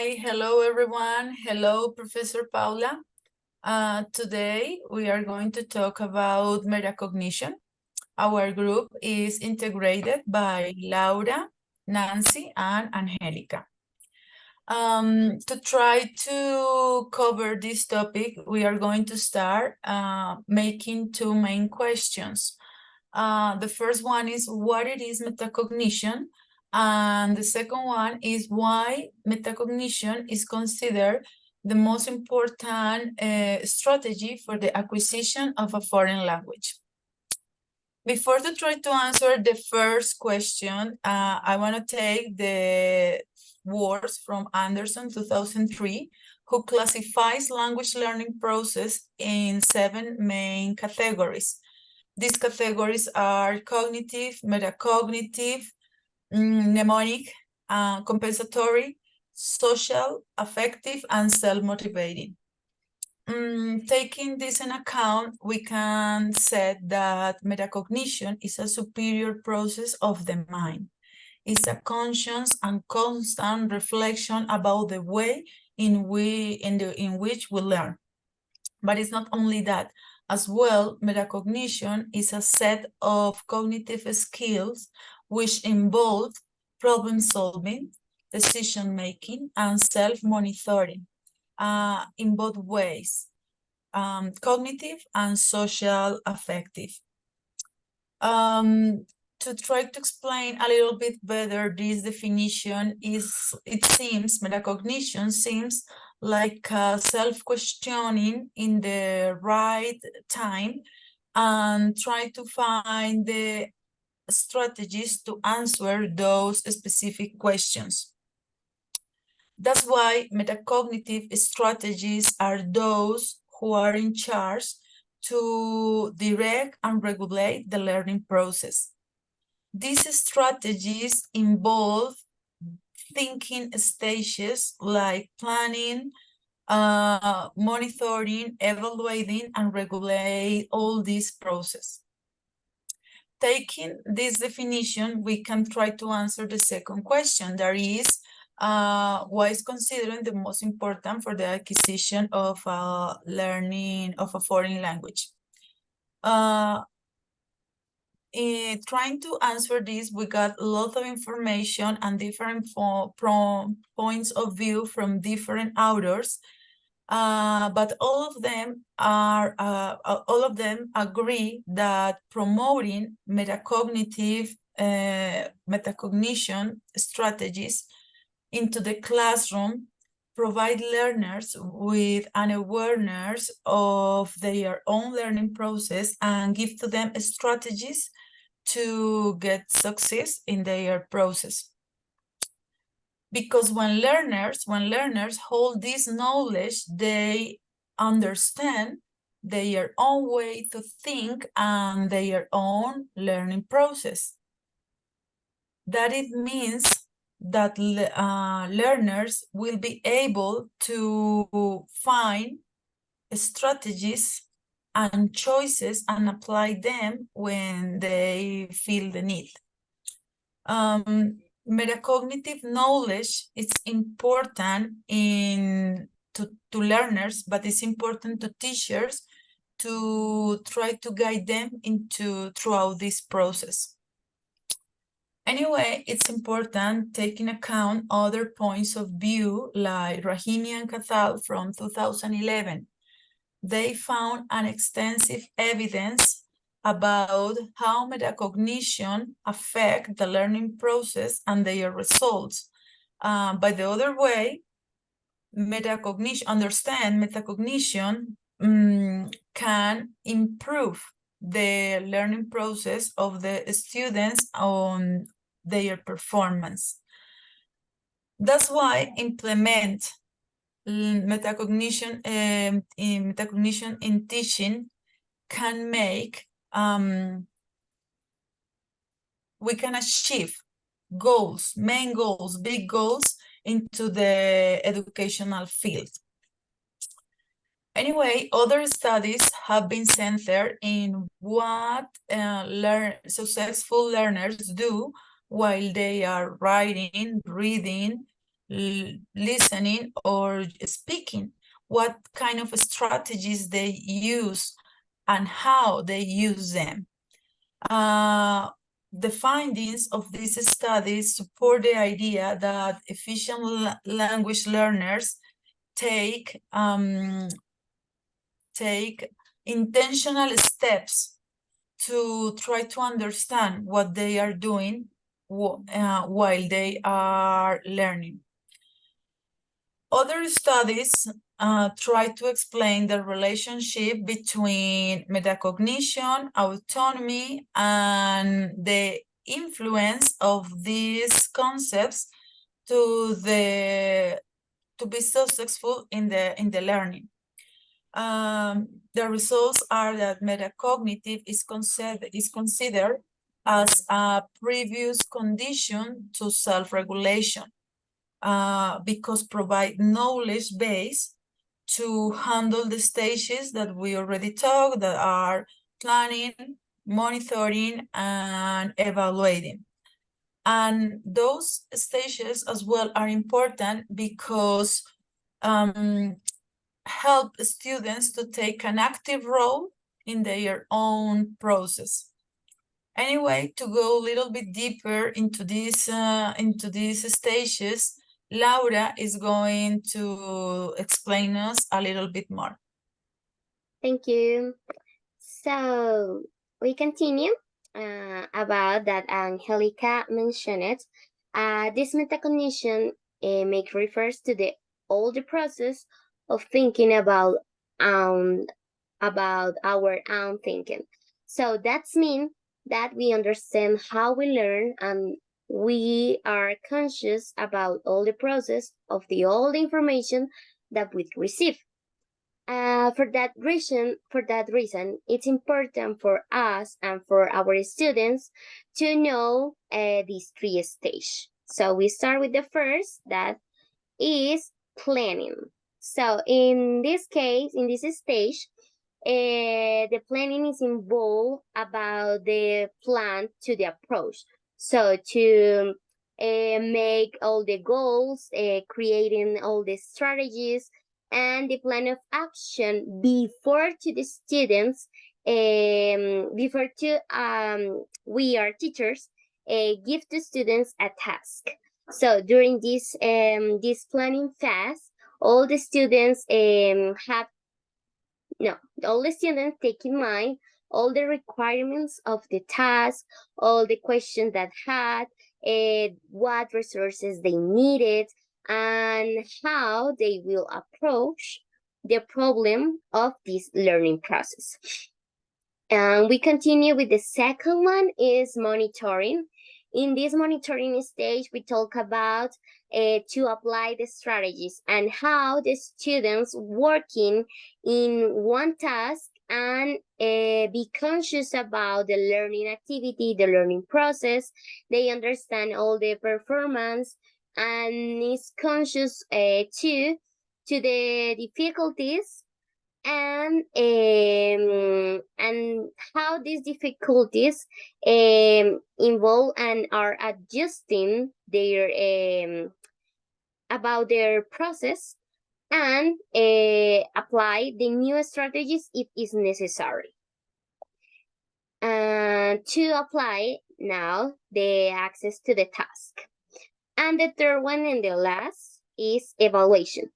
Hi, hello everyone. Hello, Professor Paula. Today we are going to talk about metacognition. Our group is integrated by Laura, Nancy, and Angelica. To try to cover this topic, we are going to start making two main questions. The first one is what it is metacognition, and the second one is why metacognition is considered the most important strategy for the acquisition of a foreign language. Before to try to answer the first question, I want to take the words from Anderson 2003, who classifies language learning process in 7 main categories. These categories are cognitive, metacognitive, mnemonic, compensatory, social, affective, and self-motivating. Taking this in account, we can say that metacognition is a superior process of the mind. It's a conscious and constant reflection about the way in which we learn. But it's not only that. As well, metacognition is a set of cognitive skills which involve problem solving, decision making, and self-monitoring in both ways, cognitive and social affective. To try to explain a little bit better this definition metacognition seems like self-questioning in the right time and try to find the strategies to answer those specific questions. That's why metacognitive strategies are those who are in charge to direct and regulate the learning process. These strategies involve thinking stages like planning, monitoring, evaluating, and regulate all this process. Taking this definition, we can try to answer the second question, that is, what is considered the most important for the acquisition of learning of a foreign language. Trying to answer this, we got a lot of information and different points of view from different authors, but all of them agree that promoting metacognition strategies into the classroom provide learners with an awareness of their own learning process and give to them strategies to get success in their process. Because when learners hold this knowledge, they understand their own way to think and their own learning process. That it means that learners will be able to find strategies and choices and apply them when they feel the need. Metacognitive knowledge is important to learners, but it's important to teachers to try to guide them throughout this process. Anyway, it's important taking account other points of view like Rahimi and Cathal from 2011. They found an extensive evidence about how metacognition affect the learning process and their results. By the other way, metacognition can improve the learning process of the students on their performance. That's why implement metacognition in teaching can make we can achieve goals, main goals, big goals into the educational field. Anyway, other studies have been centered in what successful learners do while they are writing, reading, listening or speaking, what kind of strategies they use and how they use them. The findings of these studies support the idea that efficient language learners take intentional steps to try to understand what they are doing while they are learning. Other studies try to explain the relationship between metacognition, autonomy, and the influence of these concepts to be successful in the learning. The results are that metacognitive is considered as a previous condition to self-regulation. Because provide knowledge base to handle the stages that we already talked, that are planning, monitoring, and evaluating. And those stages as well are important because help students to take an active role in their own process. Anyway, to go a little bit deeper into these stages, Laura is going to explain us a little bit more. Thank you. So we continue about that Angelica mentioned it. This metacognition refers to all the process of thinking about our own thinking. So that's mean that we understand how we learn and we are conscious about all the process of all the information that we receive. For that reason, it's important for us and for our students to know these three stages. So we start with the first, that is planning. So in this case, in this stage, the planning is involved about the plan to the approach. So to make all the goals, creating all the strategies, and the plan of action before to the students, before to we are teachers, give the students a task. So during this planning phase, all the students take in mind all the requirements of the task, all the questions that had, what resources they needed, and how they will approach the problem of this learning process. And we continue with the second one, is monitoring. In this monitoring stage, we talk about to apply the strategies and how the students working in one task and be conscious about the learning activity, the learning process. They understand all the performance and is conscious to the difficulties and how these difficulties involve and are adjusting their about their process and apply the new strategies if is necessary. To apply now the access to the task. And the third one and the last is evaluation.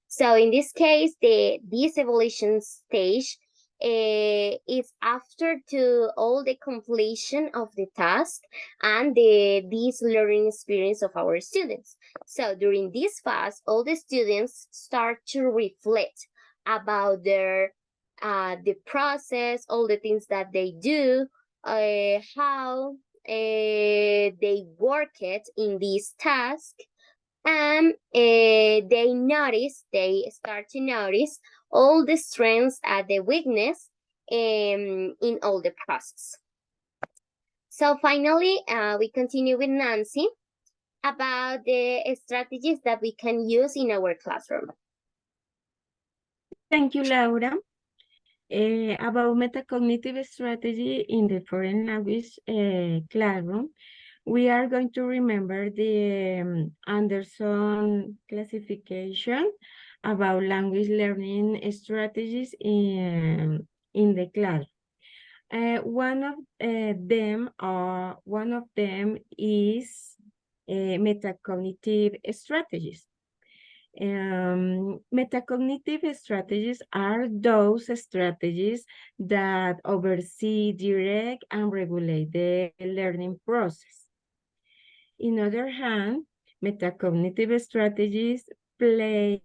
So in this case, this evaluation stage is after to all the completion of the task and this learning experience of our students. So during this phase, all the students start to reflect about their the process, all the things that they do, how they work it in this task, and they start to notice all the strengths and the weakness in all the process. So finally, we continue with Nancy about the strategies that we can use in our classroom. Thank you, Laura. About metacognitive strategy in the foreign language classroom, We are going to remember the Anderson classification about language learning strategies in the class. One of them is metacognitive strategies. Metacognitive strategies are those strategies that oversee, direct, and regulate the learning process. In other hand, metacognitive strategies play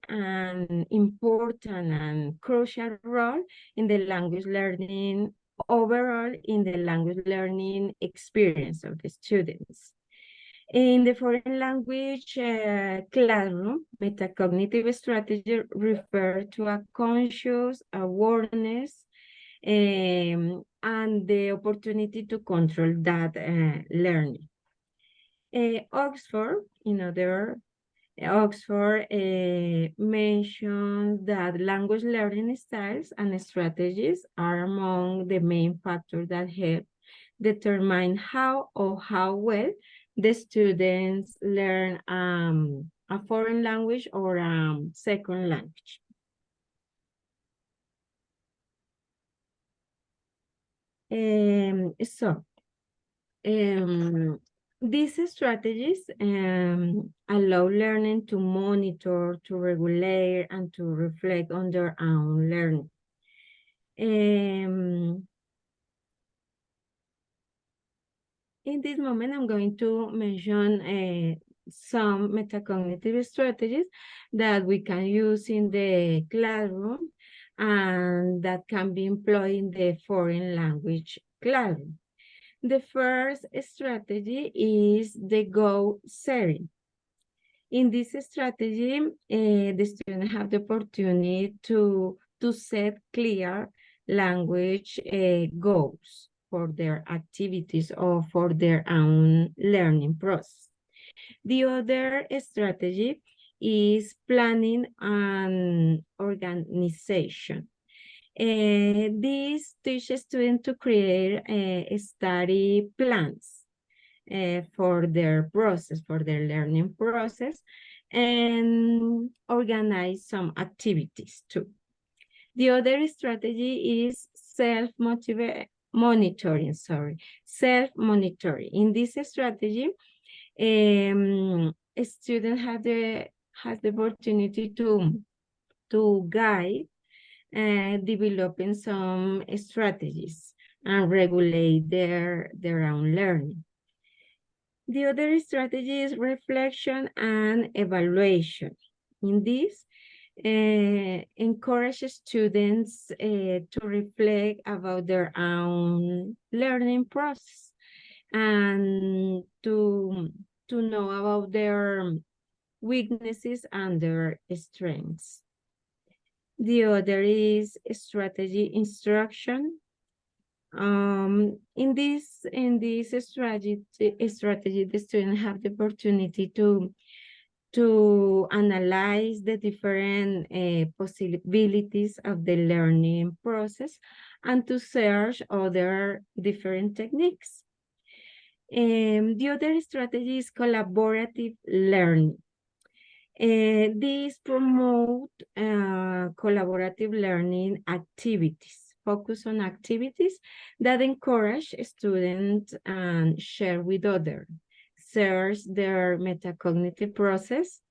an important and crucial role in the language learning overall in the language learning experience of the students. In the foreign language classroom, metacognitive strategy refer to a conscious awareness and the opportunity to control that learning. Oxford mentioned that language learning styles and strategies are among the main factors that help determine how well the students learn a foreign language or second language. These strategies allow learning to monitor, to regulate, and to reflect on their own learning. In this moment, I'm going to mention some metacognitive strategies that we can use in the classroom and that can be employed in the foreign language classroom. The first strategy is the goal setting. In this strategy, the students have the opportunity to set clear language goals for their activities or for their own learning process. The other strategy is planning and organization. This teaches students to create study plans for their process, for their learning process, and organize some activities too. The other strategy is self-monitoring. In this strategy, a student has the opportunity to guide developing some strategies and regulate their own learning. The other strategy is reflection and evaluation. In this, encourage students to reflect about their own learning process and to know about their weaknesses and their strengths. The other is strategy instruction. In this strategy, the students have the opportunity to analyze the different possibilities of the learning process and to search other different techniques. The other strategy is collaborative learning. These promote collaborative learning activities. Focus on activities that encourage students and share with others, search their metacognitive process,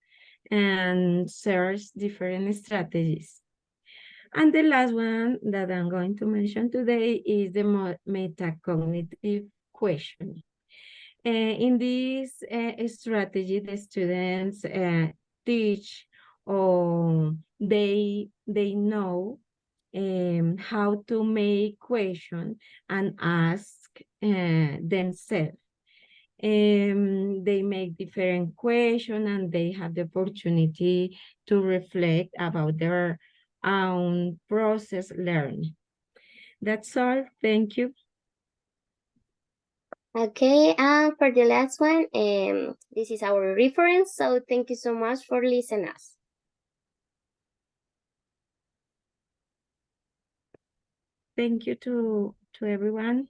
and search different strategies. And the last one that I'm going to mention today is the metacognitive questioning. In this strategy, the students teach or they know how to make questions and ask themselves. They make different questions and they have the opportunity to reflect about their own process learning. That's all. Thank you. Okay, and for the last one, this is our reference. So thank you so much for listening us. Thank you to everyone.